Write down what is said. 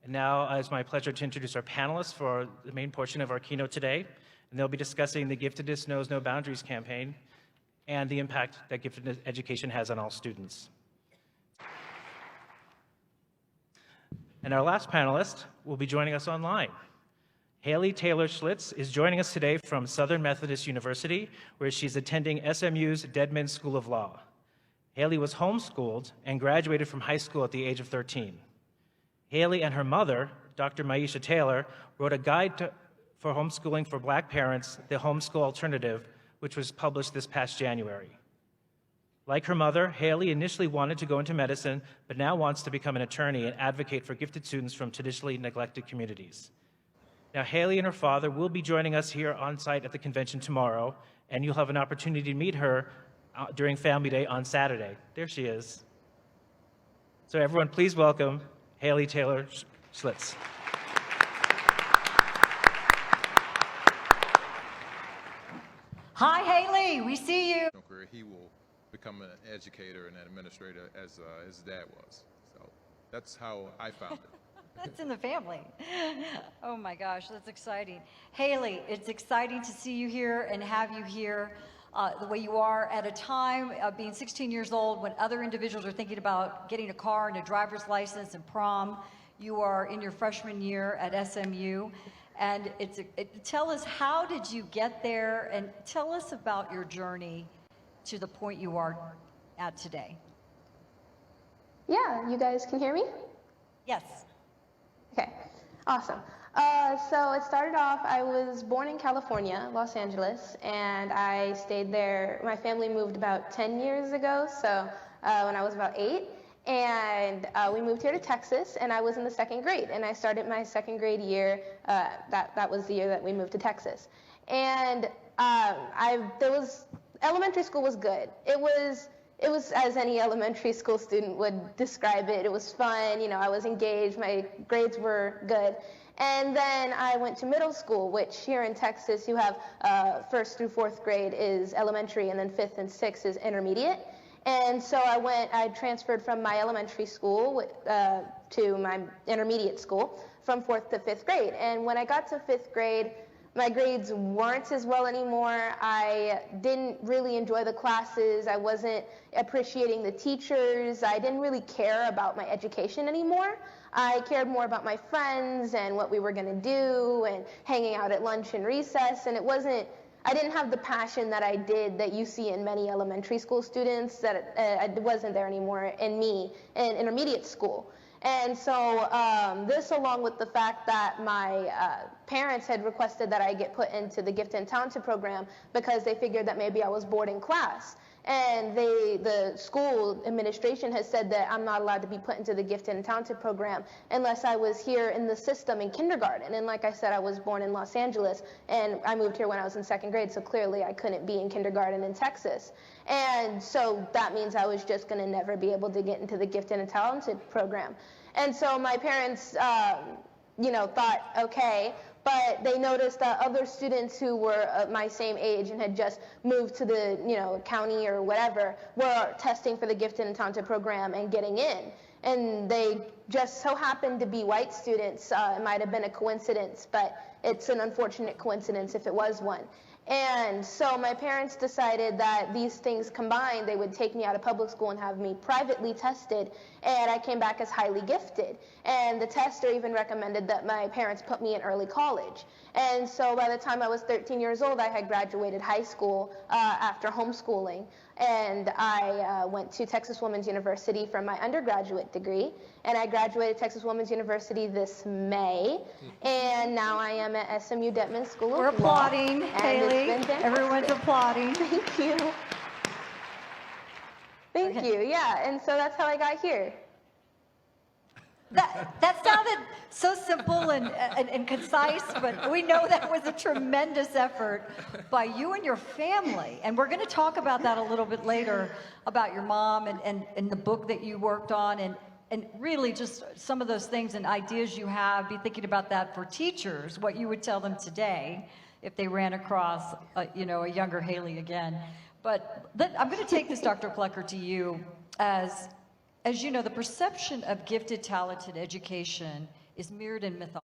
And now it's my pleasure to introduce our panelists for the main portion of our keynote today. And they'll be discussing the Giftedness Knows No Boundaries campaign and the impact that gifted education has on all students. And our last panelist will be joining us online. Haley Taylor Schlitz is joining us today from Southern Methodist University, where she's attending SMU's Dedman School of Law. Haley was homeschooled and graduated from high school at the age of 13. Haley and her mother, Dr. Maisha Taylor, wrote a guide for homeschooling for Black parents, The Homeschool Alternative, which was published this past January. Like her mother, Haley initially wanted to go into medicine, but now wants to become an attorney and advocate for gifted students from traditionally neglected communities. Now, Haley and her father will be joining us here on site at the convention tomorrow, and you'll have an opportunity to meet her during Family Day on Saturday. There she is. So everyone, please welcome Haley Taylor Schlitz. Hi, Haley, we see you. He will become an educator and an administrator as his dad was. So that's how I found it. That's in the family. Oh my gosh, that's exciting. Haley, it's exciting to see you here and have you here the way you are at a time of being 16 years old when other individuals are thinking about getting a car and a driver's license and prom. You are in your freshman year at SMU. And tell us, how did you get there? And tell us about your journey to the point you are at today. Yeah, you guys can hear me? Yes. Okay, awesome. So it started off, I was born in California, Los Angeles, and I stayed there. My family moved about 10 years ago, so when I was about 8. And we moved here to Texas, and I was in the 2nd grade, and I started my 2nd grade year. That was the year that we moved to Texas. And elementary school was good. It was as any elementary school student would describe it. It was fun, you know, I was engaged, my grades were good. And then I went to middle school, which here in Texas you have 1st through 4th grade is elementary, and then 5th and 6th is intermediate. And so I transferred from my elementary school to my intermediate school from 4th to 5th grade. And when I got to 5th grade, my grades weren't as well anymore. I didn't really enjoy the classes. I wasn't appreciating the teachers. I didn't really care about my education anymore. I cared more about my friends and what we were going to do and hanging out at lunch and recess. And I didn't have the passion that I did that you see in many elementary school students that it wasn't there anymore in me in intermediate school. And so this, along with the fact that my parents had requested that I get put into the Gifted and Talented program because they figured that maybe I was bored in class. And the school administration has said that I'm not allowed to be put into the Gifted and Talented program unless I was here in the system in kindergarten. And like I said, I was born in Los Angeles, and I moved here when I was in 2nd grade, so clearly I couldn't be in kindergarten in Texas. And so that means I was just going to never be able to get into the Gifted and Talented program. And so my parents, thought, okay, but they noticed that other students who were my same age and had just moved to the county or whatever were testing for the Gifted and Talented program and getting in. And they just so happened to be white students. It might have been a coincidence, but it's an unfortunate coincidence if it was one. And so my parents decided that these things combined, they would take me out of public school and have me privately tested, and I came back as highly gifted. And the tester even recommended that my parents put me in early college. And so by the time I was 13 years old, I had graduated high school after homeschooling. And I went to Texas Women's University for my undergraduate degree, and I graduated Texas Women's University this May, and now I am at SMU Dedman School of Law. We're applauding, Haley. Everyone's applauding. Thank you. Thank you, yeah, and so that's how I got here. That sounded so simple and concise, but we know that was a tremendous effort by you and your family. And we're going to talk about that a little bit later, about your mom and the book that you worked on, and really just some of those things and ideas you have. Be thinking about that for teachers, what you would tell them today if they ran across a younger Haley again. But I'm going to take this, Dr. Plucker, to you as As you know, the perception of gifted, talented education is mirrored in mythology.